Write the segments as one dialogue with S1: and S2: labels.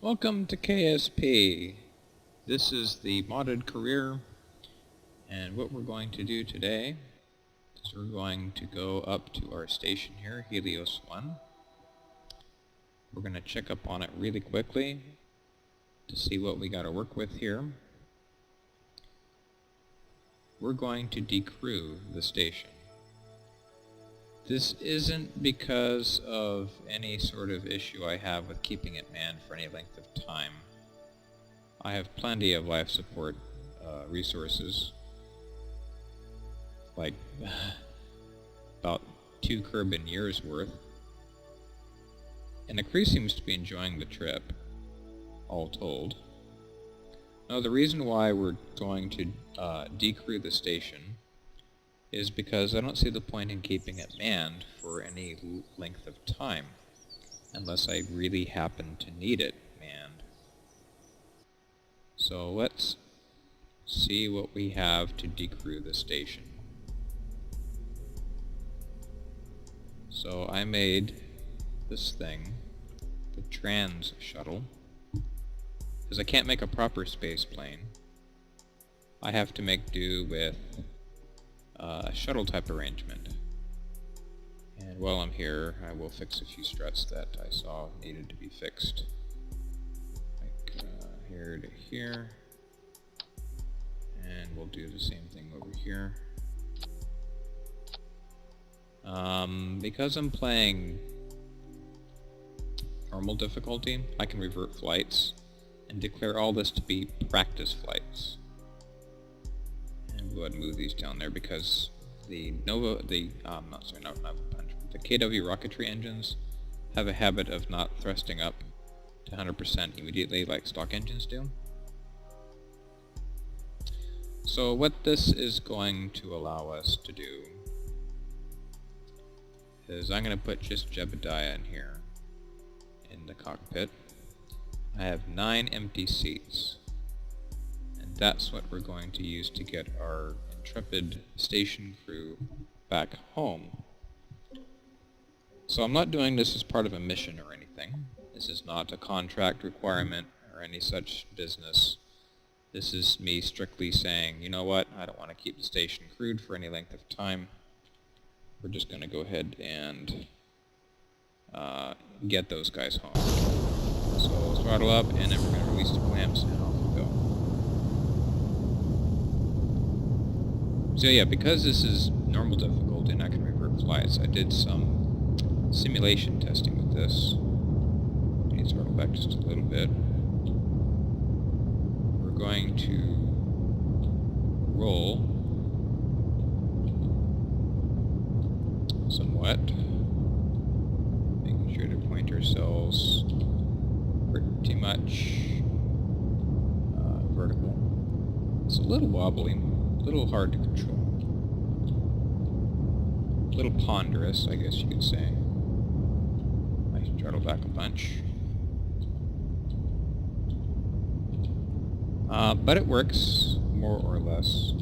S1: Welcome to KSP. This is the modded career, and what we're going to do today is we're going to go up to our station here, Helios 1. We're going to check up on it really quickly to see what we got to work with here. We're going to decrew the station. This isn't because of any sort of issue I have with keeping it manned for any length of time. I have plenty of life support resources, like about 2 Kerbin years worth, and the crew seems to be enjoying the trip, all told. Now the reason why we're going to decrew the station is because I don't see the point in keeping it manned for any length of time, unless I really happen to need it manned. So let's see what we have to decrew the station. So I made this thing, the trans shuttle. Because I can't make a proper space plane, I have to make do with a shuttle type arrangement. And while I'm here, I will fix a few struts that I saw needed to be fixed. Like here to here. And we'll do the same thing over here. Because I'm playing normal difficulty, I can revert flights and declare all this to be practice flights. And go ahead and move these down there because the KW rocketry engines have a habit of not thrusting up to 100% immediately like stock engines do. So what this is going to allow us to do is I'm going to put just Jebediah in here in the cockpit. I have 9 empty seats, and that's what we're going to use to get our intrepid station crew back home. So I'm not doing this as part of a mission or anything. This is not a contract requirement or any such business. This is me strictly saying, you know what, I don't want to keep the station crewed for any length of time. We're just going to go ahead and get those guys home. So we'll throttle up, and then we're going to release the clamps, and off we go. So yeah, because this is normal difficulty and I can revert flights, I did some simulation testing with this. Let me throttle back just a little bit. We're going to roll somewhat, making sure to point ourselves pretty much vertical. It's a little wobbly, a little hard to control. A little ponderous, I guess you could say. I should throttle back a bunch. But it works, more or less.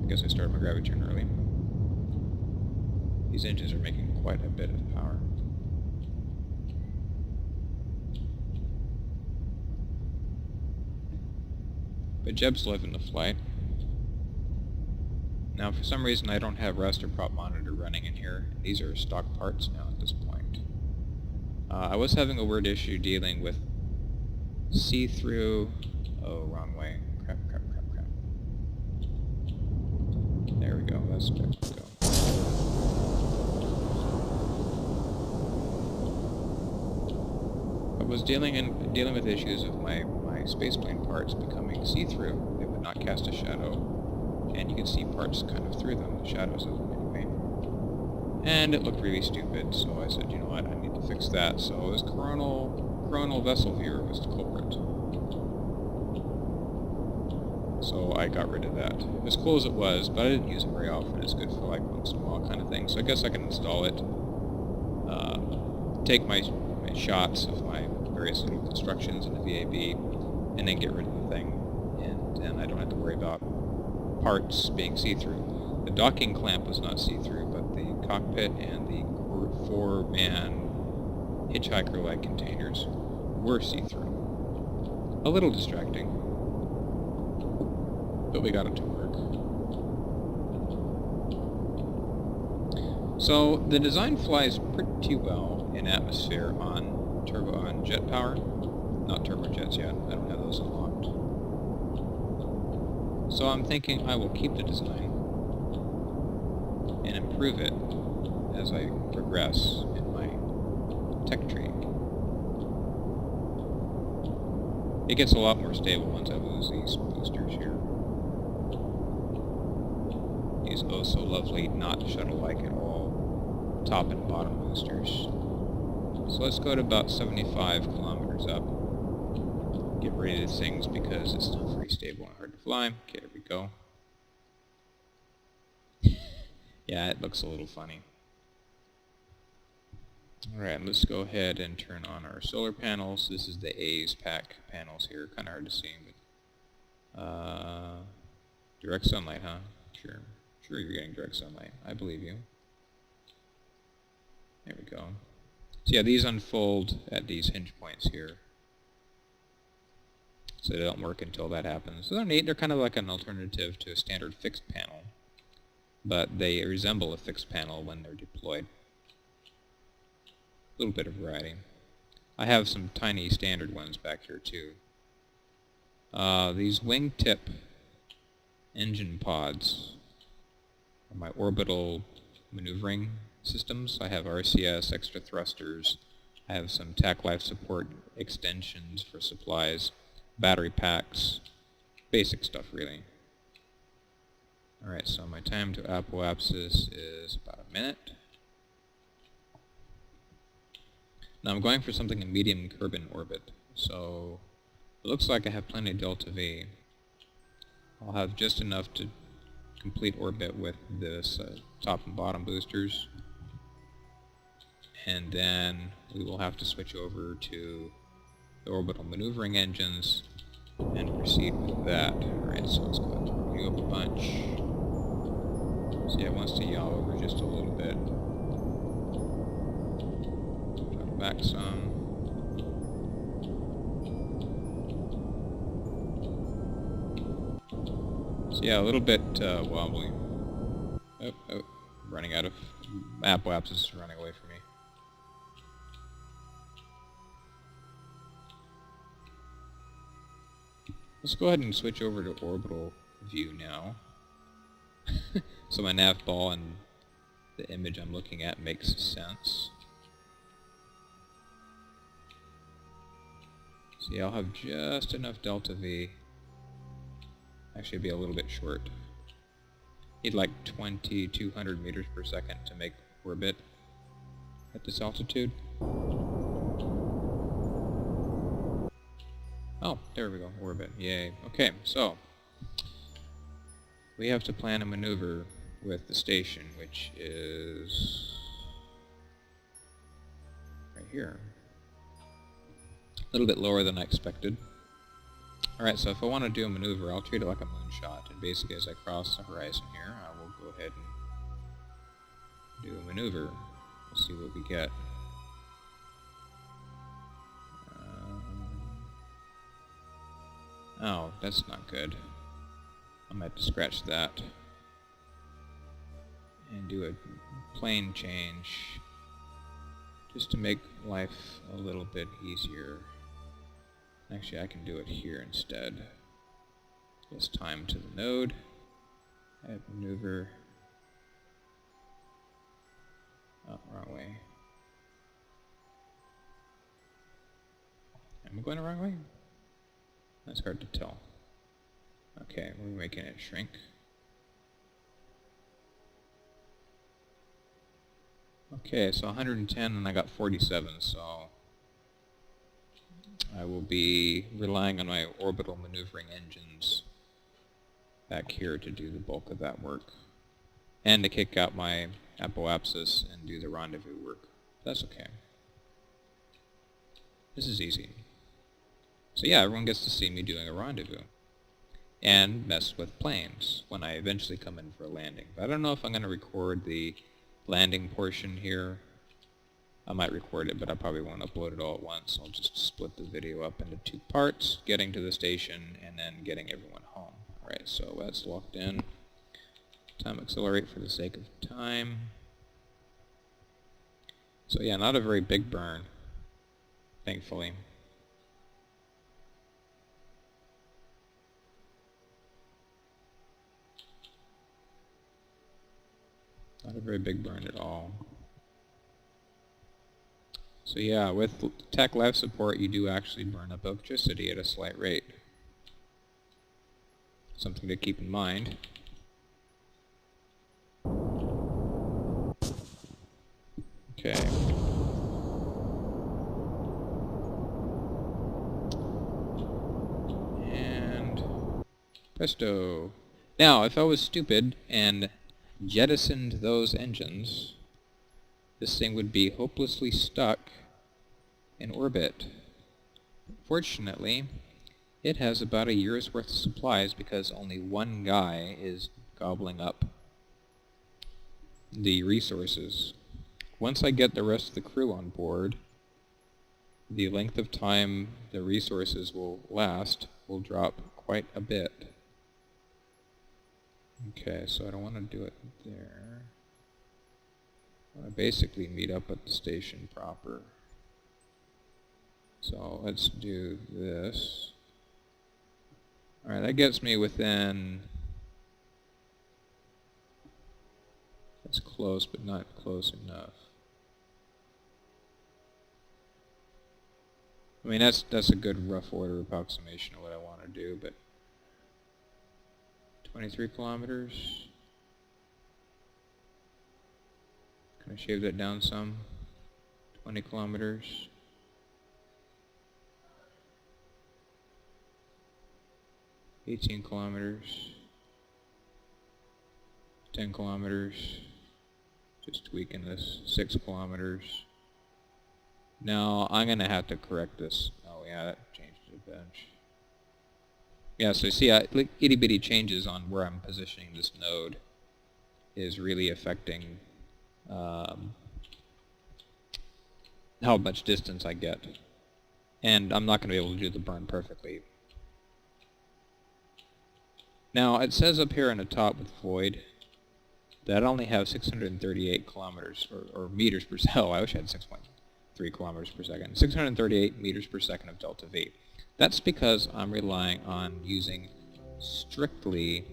S1: I guess I started my gravity turn early. These engines are making quite a bit of power. But Jeb's living the flight. Now for some reason I don't have rest or prop monitor running in here. These are stock parts now at this point. I was having a weird issue dealing with see-through... Oh, wrong way. Crap. There we go, that's where to go. I was dealing with issues of my spaceplane parts becoming see-through. They would not cast a shadow, and you could see parts kind of through them, the shadows of them anyway. And it looked really stupid, so I said, you know what, I need to fix that. So it was coronal vessel viewer was the culprit. So I got rid of that. As cool as it was, but I didn't use it very often. It's good for like once in a while kind of thing. So I guess I can install it, take my shots of my various little constructions in the VAB, and then get rid of the thing, and then I don't have to worry about parts being see-through. The docking clamp was not see-through, but the cockpit and the 4-man hitchhiker-like containers were see-through. A little distracting, but we got it to work. So the design flies pretty well in atmosphere on jet power. Not turbojets yet, I don't have those unlocked. So I'm thinking I will keep the design and improve it as I progress in my tech tree. It gets a lot more stable once I lose these boosters here. These oh so lovely, not shuttle-like at all, top and bottom boosters. So let's go to about 75 kilometers up. Get rid of these things because it's not very stable and hard to fly. Okay, there we go. Yeah, it looks a little funny. Alright, let's go ahead and turn on our solar panels. This is the A's pack panels here. Kind of hard to see, but direct sunlight, huh? Sure. Sure you're getting direct sunlight. I believe you. There we go. So yeah, these unfold at these hinge points here. So they don't work until that happens. So they're neat. They're kind of like an alternative to a standard fixed panel. But they resemble a fixed panel when they're deployed. A little bit of variety. I have some tiny standard ones back here too. These wingtip engine pods are my orbital maneuvering systems. I have RCS, extra thrusters. I have some TAC life support extensions for supplies, battery packs, basic stuff really. Alright, so my time to apoapsis is about a minute. Now I'm going for something in medium Kerbin orbit, so it looks like I have plenty of delta V. I'll have just enough to complete orbit with this top and bottom boosters, and then we will have to switch over to the orbital maneuvering engines and proceed with that. Alright, so let's go ahead and turn you up a bunch. See, it wants to yaw over just a little bit. Drop back some. So yeah, a little bit wobbly. Oh, running out of apoapsis is running away from me. Let's go ahead and switch over to orbital view now. So my nav ball and the image I'm looking at makes sense. See, I'll have just enough delta V. Actually, it'd be a little bit short. Need like 2,200 meters per second to make orbit at this altitude. Oh, there we go, orbit, yay. Okay, so we have to plan a maneuver with the station, which is right here. A little bit lower than I expected. Alright, so if I want to do a maneuver, I'll treat it like a moonshot, and basically as I cross the horizon here, I will go ahead and do a maneuver. We'll see what we get. Oh, that's not good. I might have to scratch that and do a plane change just to make life a little bit easier. Actually, I can do it here instead. This time to the node. Add maneuver. Oh, wrong way. Am I going the wrong way? That's hard to tell. Okay, we're making it shrink. Okay, so 110 and I got 47, so I will be relying on my orbital maneuvering engines back here to do the bulk of that work. And to kick out my apoapsis and do the rendezvous work. That's okay. This is easy. So yeah, everyone gets to see me doing a rendezvous. And mess with planes when I eventually come in for a landing. But I don't know if I'm going to record the landing portion here. I might record it, but I probably won't upload it all at once. I'll just split the video up into 2 parts, getting to the station and then getting everyone home. Alright, so that's locked in. Time accelerate for the sake of time. So yeah, not a very big burn, thankfully. Not a very big burn at all. So yeah, with tech life support, you do actually burn up electricity at a slight rate. Something to keep in mind. Okay. And presto. Now, if I was stupid and jettisoned those engines, this thing would be hopelessly stuck in orbit. Fortunately, it has about a year's worth of supplies because only one guy is gobbling up the resources. Once I get the rest of the crew on board, the length of time the resources will last will drop quite a bit. Okay, so I don't want to do it there. I want to basically meet up at the station proper. So let's do this. Alright, that gets me within... That's close, but not close enough. I mean, that's a good rough order approximation of what I want to do, but 23 kilometers. Can I shave that down some? 20 kilometers. 18 kilometers. 10 kilometers. Just tweaking this. 6 kilometers. Now, I'm going to have to correct this. Oh yeah, that changed it a bunch. Yeah, so you see, like, itty-bitty changes on where I'm positioning this node is really affecting how much distance I get. And I'm not going to be able to do the burn perfectly. Now, it says up here on the top with void that I only have 638 kilometers, or meters per second. Oh, I wish I had 6.3 kilometers per second. 638 meters per second of delta V. That's because I'm relying on using strictly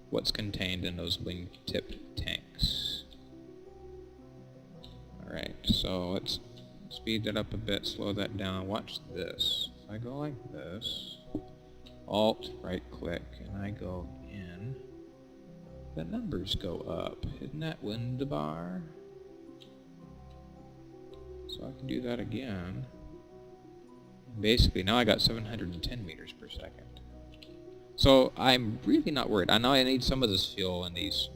S1: what's contained in those wingtip tanks. Alright, so let's speed that up a bit, slow that down. Watch this. If I go like this, Alt, right click, and I go in, the numbers go up. Isn't that Windabar? So I can do that again. Basically, now I got 710 meters per second. So I'm really not worried. I know I need some of this fuel in these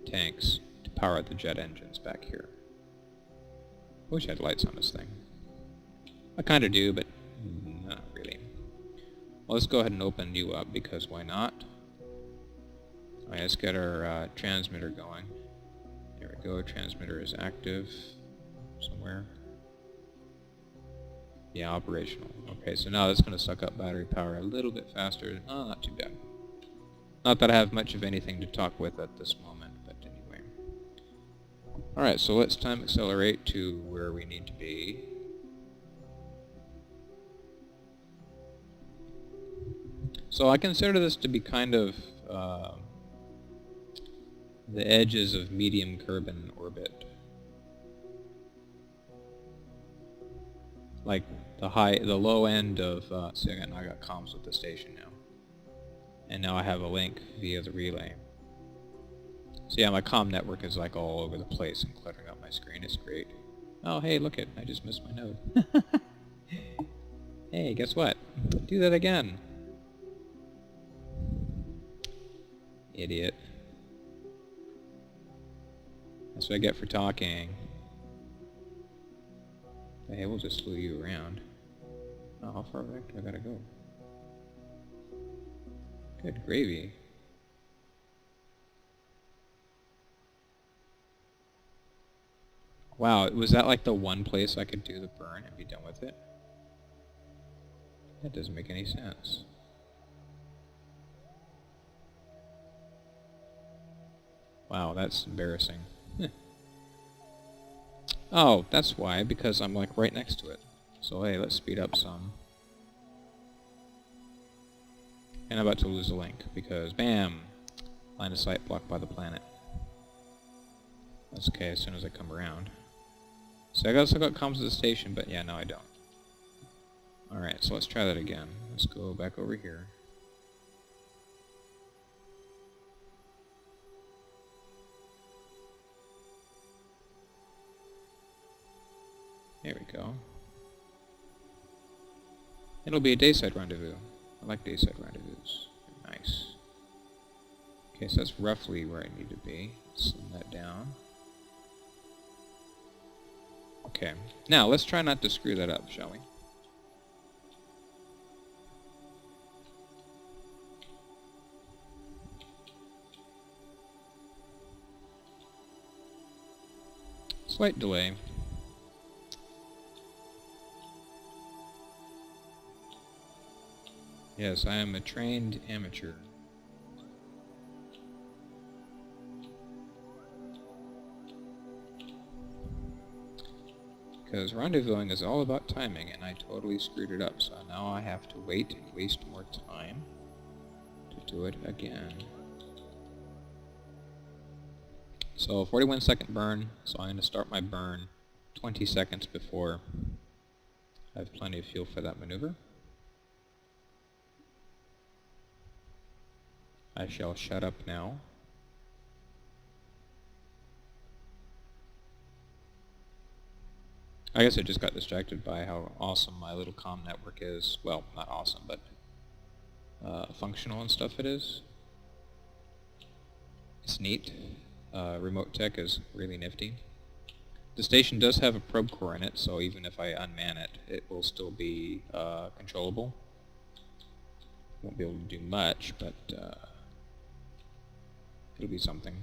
S1: tanks to power up the jet engines back here. Wish I had lights on this thing. I kind of do, but not really. Well, let's go ahead and open you up, because why not? Alright, let's get our transmitter going. There we go, transmitter is active somewhere. Yeah, operational. Okay, so now that's going to suck up battery power a little bit faster. Oh, not too bad. Not that I have much of anything to talk with at this moment, but anyway. Alright, so let's time accelerate to where we need to be. So I consider this to be kind of the edges of medium Kerbin orbit. Like the low end of, see, I got comms with the station now. And now I have a link via the relay. So yeah, my comm network is like all over the place and cluttering up my screen. It's great. Oh, hey, look it, I just missed my node. Hey, guess what? Do that again. Idiot. That's what I get for talking. Hey, we'll just slew you around. Oh, how far back do I gotta go? Good gravy. Wow, was that like the one place I could do the burn and be done with it? That doesn't make any sense. Wow, that's embarrassing. Oh, that's why, because I'm like right next to it. So hey, let's speed up some. And I'm about to lose a link, because BAM! Line of sight blocked by the planet. That's okay as soon as I come around. So I also got comms to the station, but yeah, no I don't. Alright, so let's try that again. Let's go back over here. There we go. It'll be a dayside rendezvous. I like dayside rendezvous. They're nice. Okay, so that's roughly where I need to be. Slim that down. Okay, now let's try not to screw that up, shall we? Slight delay. Yes, I am a trained amateur. Because rendezvousing is all about timing, and I totally screwed it up, so now I have to wait and waste more time to do it again. So 41-second burn, so I'm going to start my burn 20 seconds before I have plenty of fuel for that maneuver. I shall shut up now. I guess I just got distracted by how awesome my little comm network is. Well, not awesome, but functional and stuff it is. It's neat. Remote tech is really nifty. The station does have a probe core in it, so even if I unman it, it will still be controllable. Won't be able to do much, but it'll be something.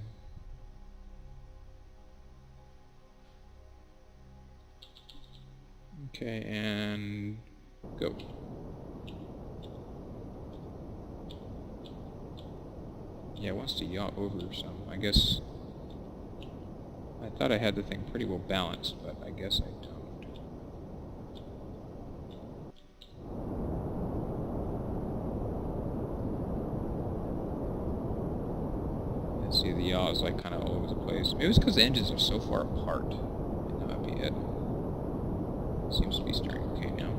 S1: Okay, and go. Yeah, it wants to yaw over some. I guess I thought I had the thing pretty well balanced, but I guess I don't. See, the yaw is like kind of all over the place. Maybe it's because the engines are so far apart. And that would be it. Seems to be steering okay now.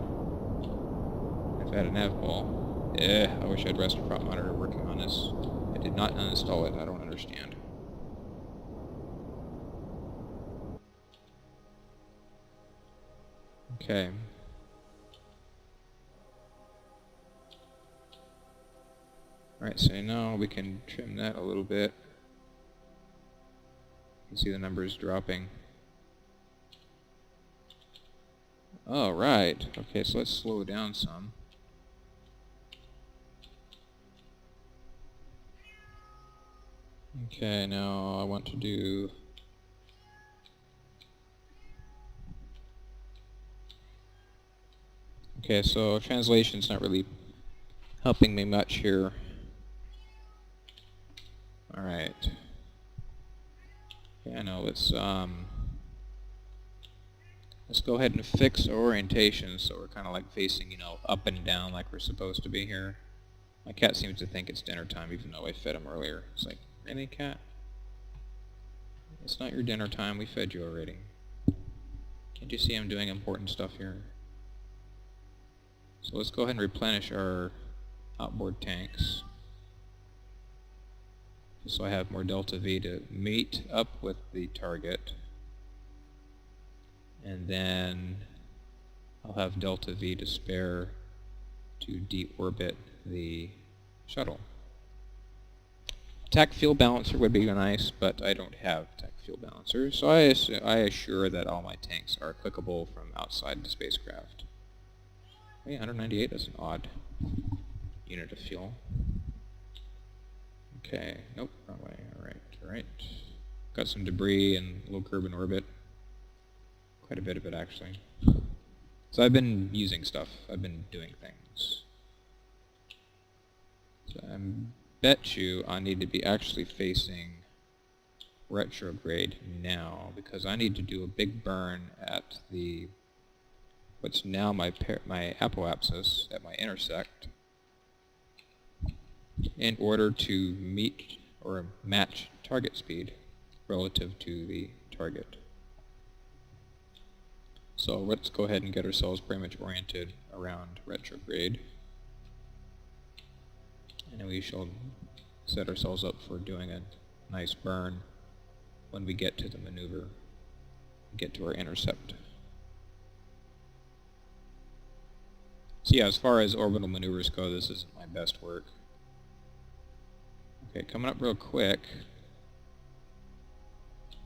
S1: If I had a nav ball. I wish I had raster prop monitor working on this. I did not uninstall it. I don't understand. Okay. Alright, so now we can trim that a little bit. You can see the numbers dropping. Oh, right. Okay, so let's slow down some. Okay, now I want to do... Okay, so translation's not really helping me much here. Alright. Yeah, no, let's go ahead and fix our orientation so we're kind of like facing, you know, up and down like we're supposed to be here. My cat seems to think it's dinner time even though I fed him earlier. It's like, really, cat? It's not your dinner time, we fed you already. Can't you see I'm doing important stuff here? So let's go ahead and replenish our outboard tanks. So I have more delta V to meet up with the target. And then I'll have delta V to spare to deorbit the shuttle. Tac fuel balancer would be nice, but I don't have tac fuel balancer, so I assure that all my tanks are clickable from outside the spacecraft. Hey, 198, that's an odd unit of fuel. Okay, nope, wrong way, alright. Got some debris and low Kerbin orbit. Quite a bit of it, actually. So I've been using stuff. I've been doing things. So I bet you I need to be actually facing retrograde now, because I need to do a big burn at the what's now my apoapsis at my intersect in order to meet or match target speed relative to the target. So let's go ahead and get ourselves pretty much oriented around retrograde, and we shall set ourselves up for doing a nice burn when we get to the maneuver, get to our intercept. So yeah, as far as orbital maneuvers go, this isn't my best work. Okay, coming up real quick.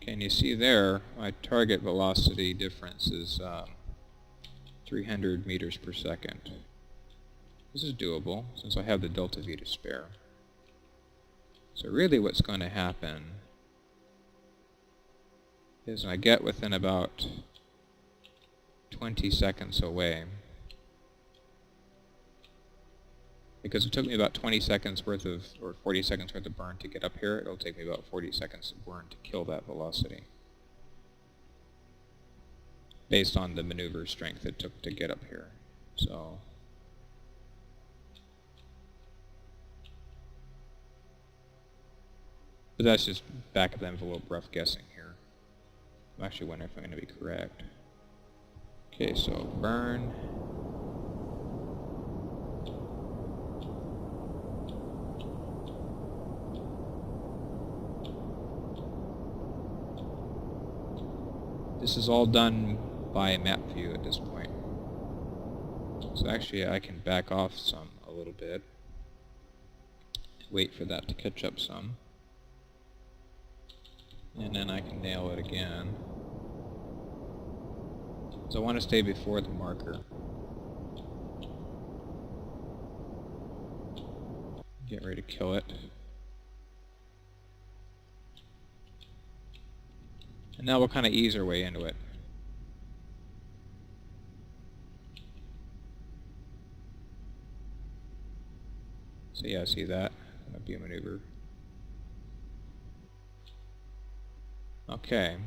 S1: Okay, and you see there, my target velocity difference is 300 meters per second. This is doable, since I have the delta V to spare. So really what's going to happen is when I get within about 20 seconds away, because it took me about 20 seconds worth of, or 40 seconds worth of burn to get up here, it'll take me about 40 seconds of burn to kill that velocity, based on the maneuver strength it took to get up here. So but that's just back of the envelope rough guessing here. I'm actually wondering if I'm going to be correct. Okay, so burn. This is all done by map view at this point. So actually I can back off some a little bit. Wait for that to catch up some. And then I can nail it again. So I want to stay before the marker. Get ready to kill it. And now we'll kind of ease our way into it. So yeah, see that? That might be a maneuver. Okay.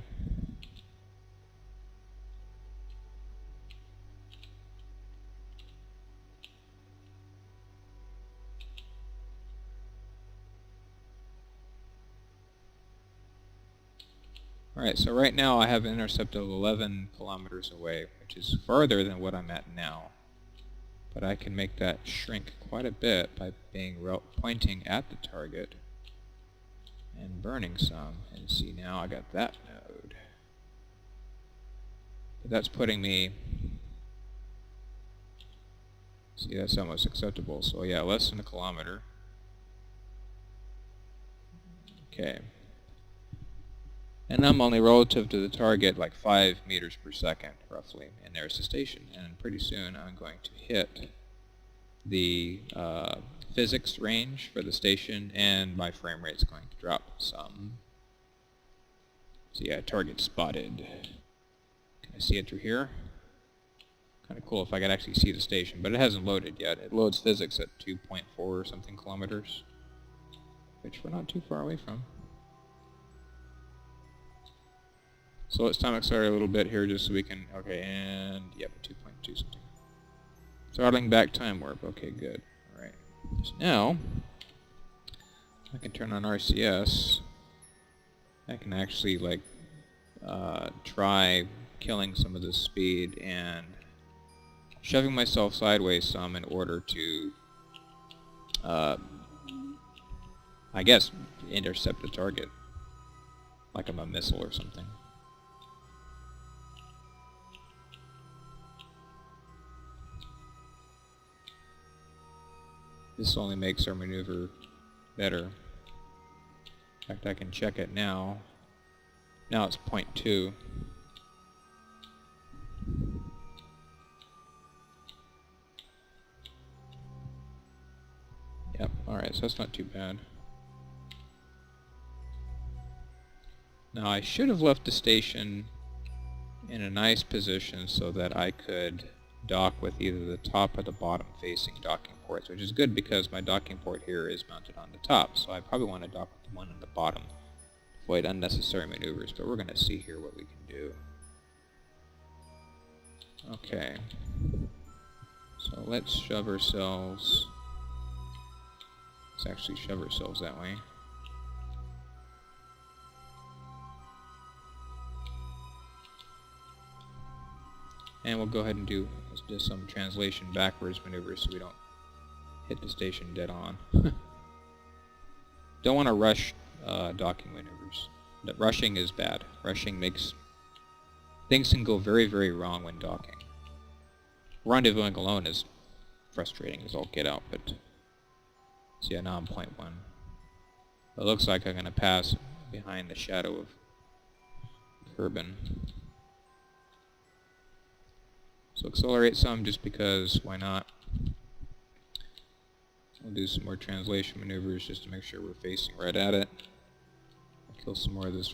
S1: Alright, so right now I have an intercept of 11 kilometers away, which is farther than what I'm at now. But I can make that shrink quite a bit by pointing at the target and burning some. And see, now I got that node. But that's putting me... See, that's almost acceptable. So yeah, less than a kilometer. Okay. And I'm only relative to the target like 5 meters per second, roughly. And there's the station. And pretty soon I'm going to hit the physics range for the station, and my frame rate's going to drop some. So yeah, target spotted. Can I see it through here? Kind of cool if I could actually see the station, but it hasn't loaded yet. It loads physics at 2.4 or something kilometers, which we're not too far away from. So let's time accelerate a little bit here just so we can, okay, and yep, 2.2 something. Throttling back time warp, okay, good. Alright, so now I can turn on RCS. I can actually like try killing some of this speed and shoving myself sideways some in order to I guess intercept the target like I'm a missile or something. This only makes our maneuver better. In fact, I can check it now. Now it's 0.2. Yep, alright, so that's not too bad. Now I should have left the station in a nice position so that I could dock with either the top or the bottom facing docking ports, which is good because my docking port here is mounted on the top, so I probably want to dock with the one on the bottom to avoid unnecessary maneuvers, but we're going to see here what we can do. Okay, so let's shove ourselves, let's actually shove ourselves that way. And we'll go ahead and do some translation backwards maneuvers so we don't hit the station dead on. Don't want to rush docking maneuvers. Rushing is bad. Rushing makes... things can go very, very wrong when docking. Rendezvousing alone is frustrating as all get out, but... so yeah, now I'm 0.1. It looks like I'm going to pass behind the shadow of Kerbin. So accelerate some just because, why not? We'll do some more translation maneuvers just to make sure we're facing right at it. I'll kill some more of this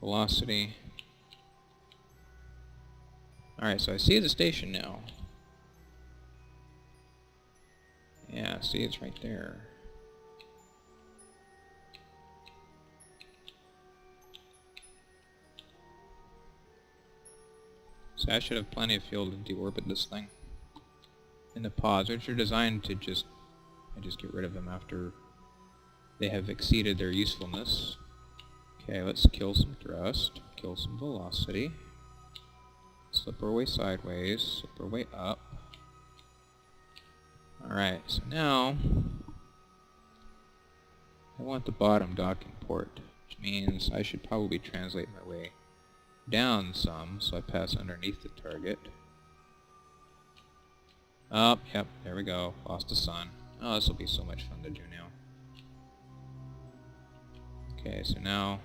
S1: velocity. Alright, so I see the station now. Yeah, see, it's right there. So I should have plenty of fuel to deorbit this thing. And the pods, which are designed to just get rid of them after they have exceeded their usefulness. Okay, let's kill some thrust, kill some velocity. Slip our way sideways, slip our way up. Alright, so now I want the bottom docking port, which means I should probably translate my way down some, so I pass underneath the target. Oh, yep, there we go. Lost the sun. Oh, this will be so much fun to do now. Okay, so now...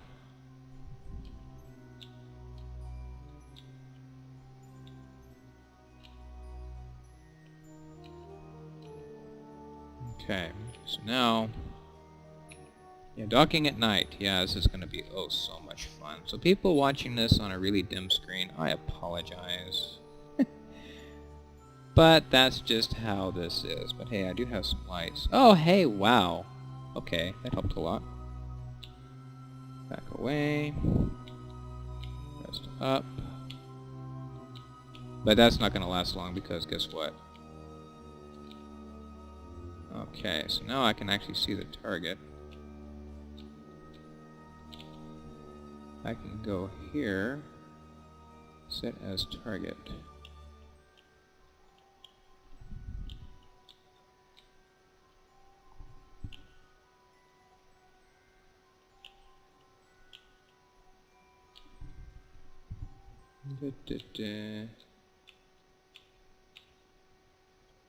S1: okay, so now... yeah, docking at night. Yeah, this is going to be oh so much fun. So people watching this on a really dim screen, I apologize. But that's just how this is. But hey, I do have some lights. Oh, hey, wow. Okay, that helped a lot. Back away. Rest up. But that's not going to last long because guess what? Okay, so now I can actually see the target. I can go here, set as target.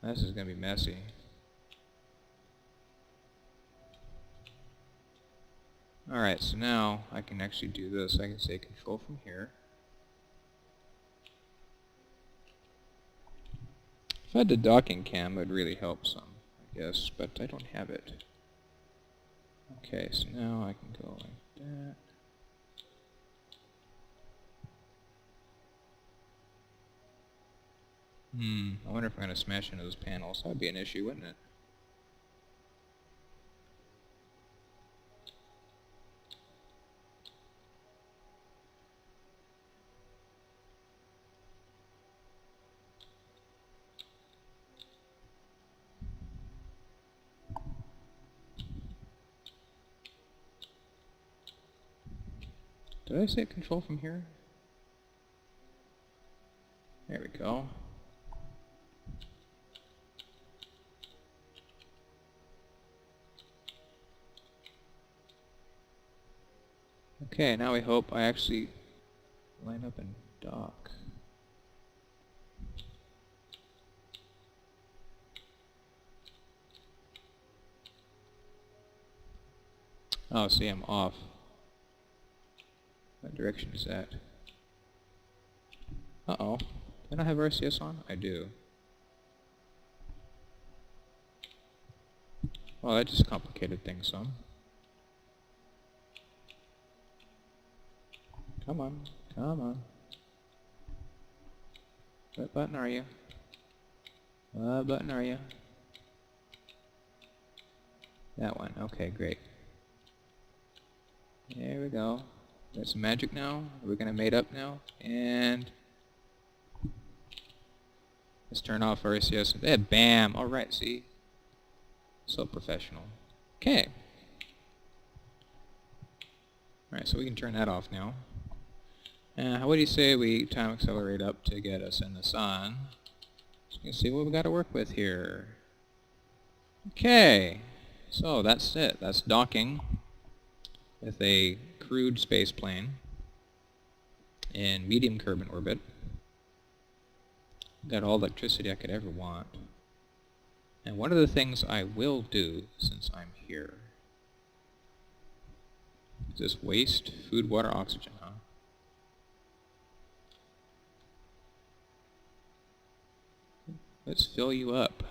S1: This is going to be messy. Alright, so now I can actually do this. I can say control from here. If I had the docking cam, it would really help some, I guess, but I don't have it. Okay, so now I can go like that. I wonder if I'm going to smash into those panels. That would be an issue, wouldn't it? Did I say control from here? There we go. Okay, now we hope I actually line up and dock. Oh, see, I'm off. What direction is that? Uh-oh. Do I not have RCS on? I do. Well, that just complicated things some. Come on, come on. What button are you? What button are you? That one. Okay, great. There we go. Got some magic now. We're gonna mate up now. And let's turn off our RCS. Bam! Alright, see? So professional. Okay. Alright, so we can turn that off now. What do you say we time accelerate up to get us in the sun? So you can see what we got to work with here. Okay. So that's it. That's docking with a crewed space plane in medium Kerbin orbit. Got all the electricity I could ever want. And one of the things I will do since I'm here is this waste food, water, oxygen, huh? Let's fill you up.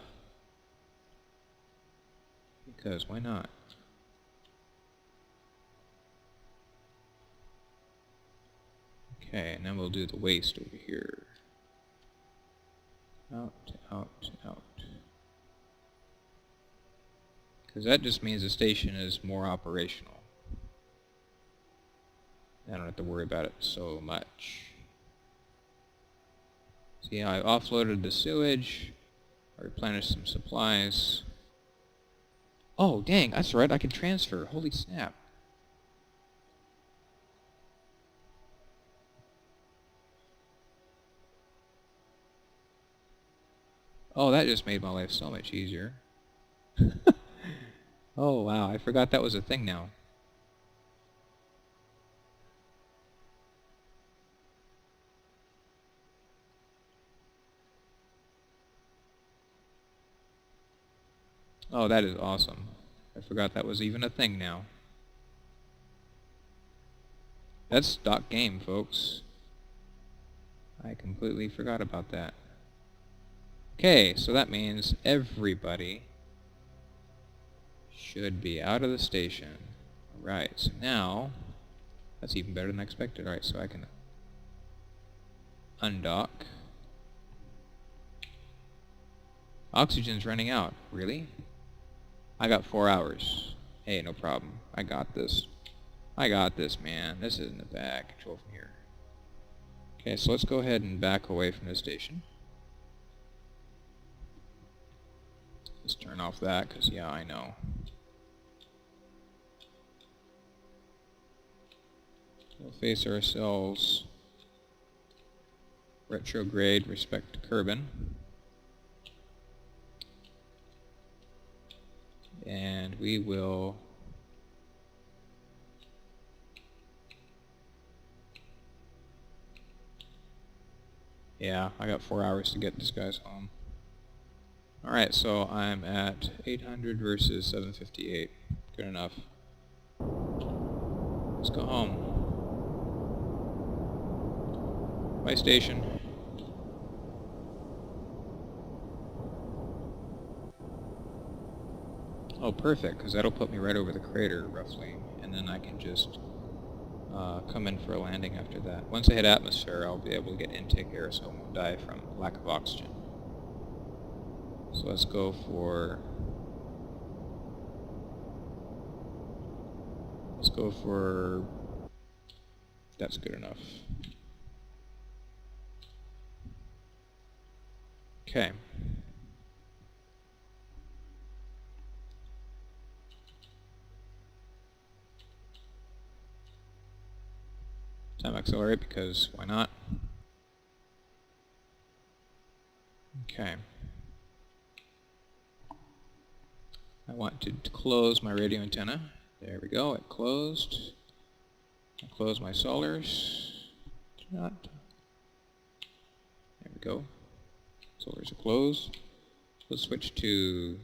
S1: Because why not? Okay, and then we'll do the waste over here. Out, out, out. Because that just means the station is more operational. I don't have to worry about it so much. See how I offloaded the sewage. I replenished some supplies. Oh, dang, that's right, I can transfer. Holy snap. Oh, that just made my life so much easier. Oh, wow, I forgot that was a thing now. Oh, that is awesome. I forgot that was even a thing now. That's dock game, folks. I completely forgot about that. Okay, so that means everybody should be out of the station. Alright, so now, that's even better than I expected. Alright, so I can undock. Oxygen's running out. Really? I got 4 hours. Hey, no problem. I got this. I got this, man. This isn't a bad control from here. Okay, so let's go ahead and back away from the station. Let's turn off that, because, yeah, I know. We'll face ourselves retrograde respect to Kerbin. And we will yeah, I got 4 hours to get this guy's home. Alright, so I'm at 800 versus 758. Good enough. Let's go home. Bye, station. Oh, perfect, because that'll put me right over the crater, roughly, and then I can just come in for a landing after that. Once I hit atmosphere, I'll be able to get intake air so I won't die from lack of oxygen. So let's go for... That's good enough. Okay. Time accelerate because why not? Okay. I want to close my radio antenna. There we go, it closed. I'll close my solars. Not. There we go. Solars are closed. Let's switch to...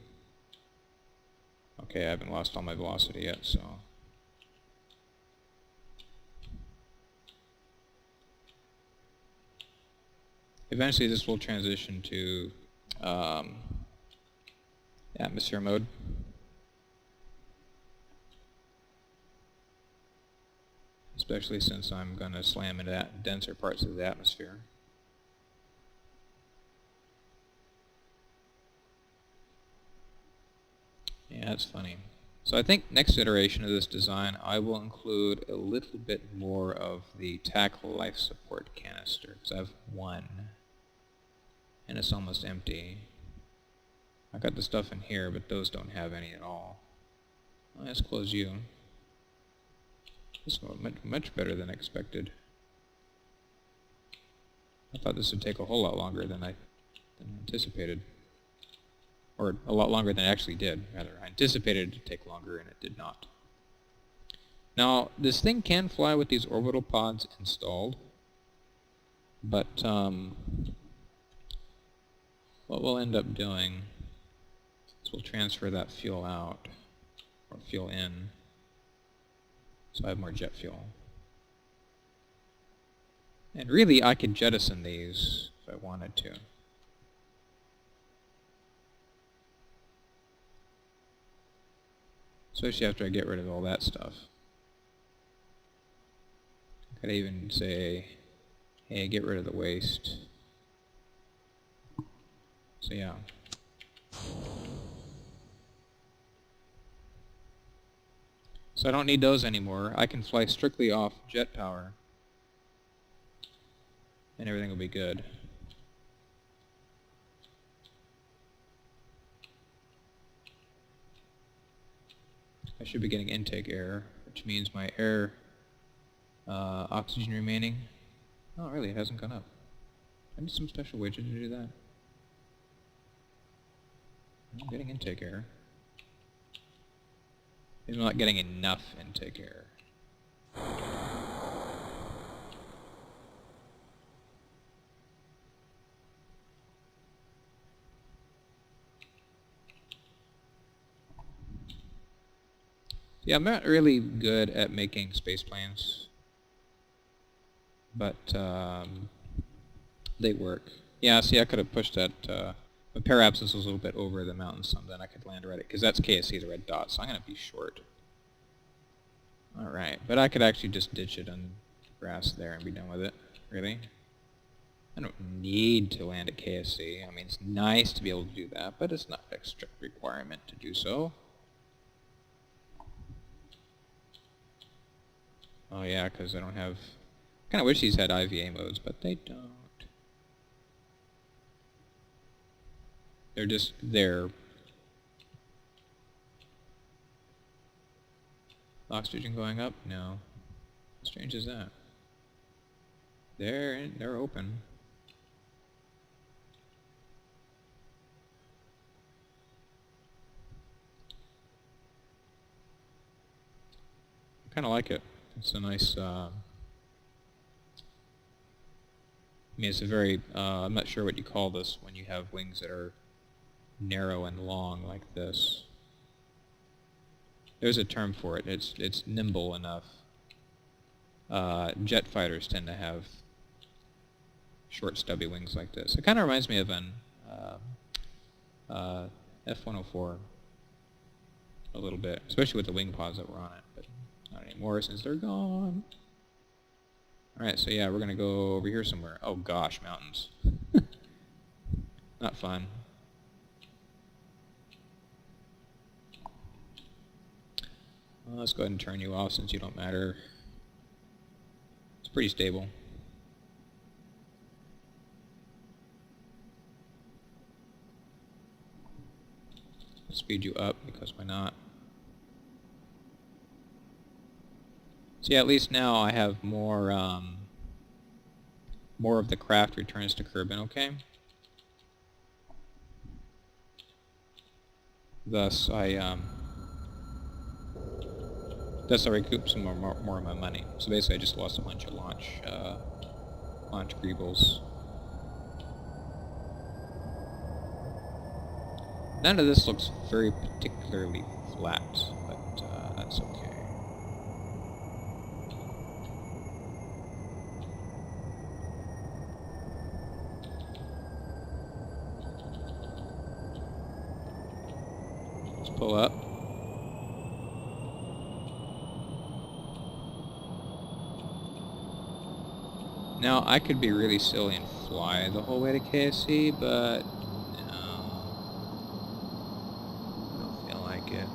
S1: Okay, I haven't lost all my velocity yet, so... Eventually this will transition to atmosphere mode. Especially since I'm going to slam into denser parts of the atmosphere. Yeah, that's funny. So I think next iteration of this design I will include a little bit more of the tackle life support canister, because I have one and it's almost empty. I got the stuff in here, but those don't have any at all. Well, let's close you. This one much better than expected. I thought this would take a whole lot longer than I anticipated. Or a lot longer than it actually did, rather. I anticipated it to take longer, and it did not. Now, this thing can fly with these orbital pods installed, but what we'll end up doing is we'll transfer that fuel out, or fuel in, so I have more jet fuel. And really, I could jettison these if I wanted to. Especially after I get rid of all that stuff. I could even say, hey, get rid of the waste. So yeah. So I don't need those anymore. I can fly strictly off jet power. And everything will be good. I should be getting intake air, which means my air oxygen remaining. Oh, really? It hasn't gone up. I need some special widget to do that. I'm getting intake air. I'm not getting enough intake air. Yeah, I'm not really good at making space planes, but they work. Yeah, see, I could have pushed that, but perhaps this was a little bit over the mountain some, then I could land right at it, because that's KSC, the red dot, so I'm going to be short. Alright, but I could actually just ditch it on the grass there and be done with it, really. I don't need to land at KSC. I mean, it's nice to be able to do that, but it's not a strict requirement to do so. Oh yeah, because I don't have... I kind of wish these had IVA modes, but they don't. They're just there. Oxygen going up? No. How strange is that? They're open. I kind of like it. It's a nice, I mean, it's a very, I'm not sure what you call this when you have wings that are narrow and long like this. There's a term for it. It's nimble enough. Jet fighters tend to have short, stubby wings like this. It kind of reminds me of an F-104 a little bit, especially with the wing pods that were on it. But not anymore since they're gone. Alright, so yeah, we're going to go over here somewhere. Oh gosh, mountains. Not fun. Well, let's go ahead and turn you off since you don't matter. It's pretty stable. Let's speed you up because why not? So yeah, at least now I have more of the craft returns to Kerbin, okay? Thus I recoup some more of my money. So basically I just lost a bunch of launch greebles. None of this looks very particularly flat, but that's okay. Let's pull up. Now, I could be really silly and fly the whole way to KSC, but no, I don't feel like get?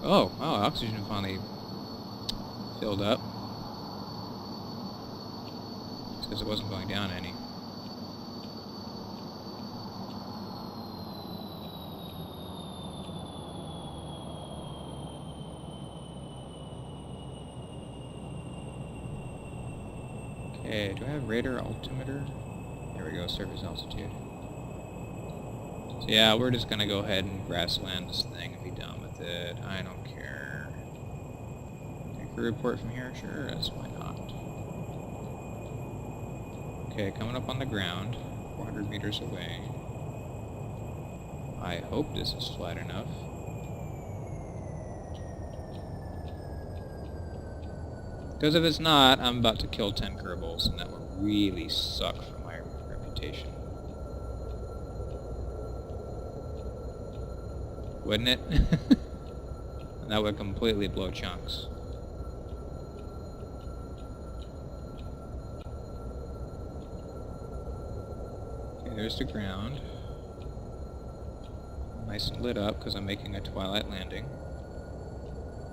S1: Oh, wow, oxygen finally filled up. It's because it wasn't going down any. Okay, do I have radar altimeter? There we go, surface altitude. So yeah, we're just gonna go ahead and grassland this thing and be done with it. I don't care. Take a report from here? Sure, that's why not. Okay, coming up on the ground, 400 meters away. I hope this is flat enough. Because if it's not, I'm about to kill 10 Kerbals, and that would really suck for my reputation. Wouldn't it? That would completely blow chunks. Okay, there's the ground. Nice and lit up, because I'm making a twilight landing.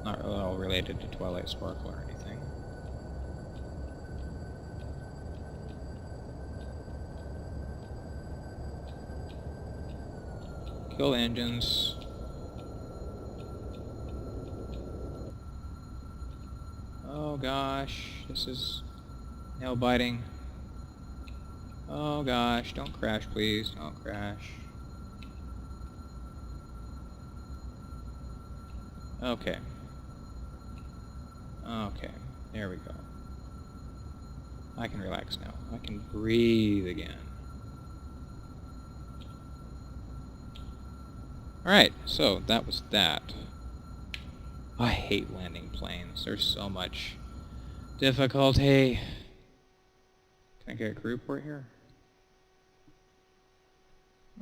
S1: Not at all related to Twilight Sparkle or anything. Kill engines. Oh gosh, this is nail biting. Oh gosh, don't crash please, don't crash. Okay. Okay, there we go. I can relax now. I can breathe again. Alright, so that was that. I hate landing planes. There's so much difficulty. Can I get a crew report here?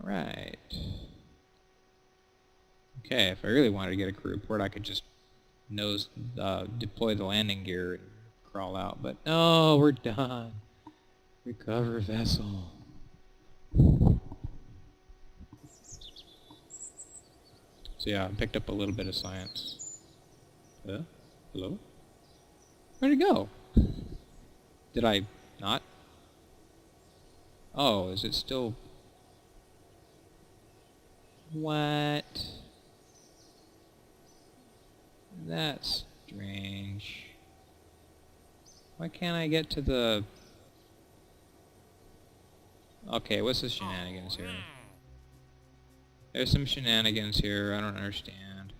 S1: Alright. Okay, if I really wanted to get a crew report, I could just deploy the landing gear and crawl out. But no, we're done. Recover vessel. So yeah, I picked up a little bit of science. Hello? Where'd it go? Did I not? Oh, is it still... What? That's strange. Why can't I get to the... Okay, what's the shenanigans here? There's some shenanigans here, I don't understand.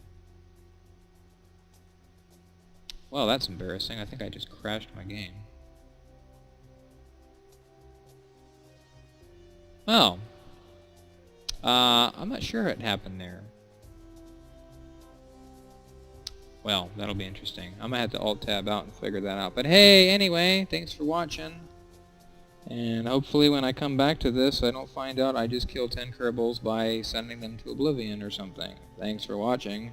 S1: Well, that's embarrassing. I think I just crashed my game. Oh. I'm not sure what happened there. Well, that'll be interesting. I'm gonna have to alt-tab out and figure that out. But hey, anyway, thanks for watching. And hopefully when I come back to this, I don't find out I just killed 10 Kerbals by sending them to oblivion or something. Thanks for watching.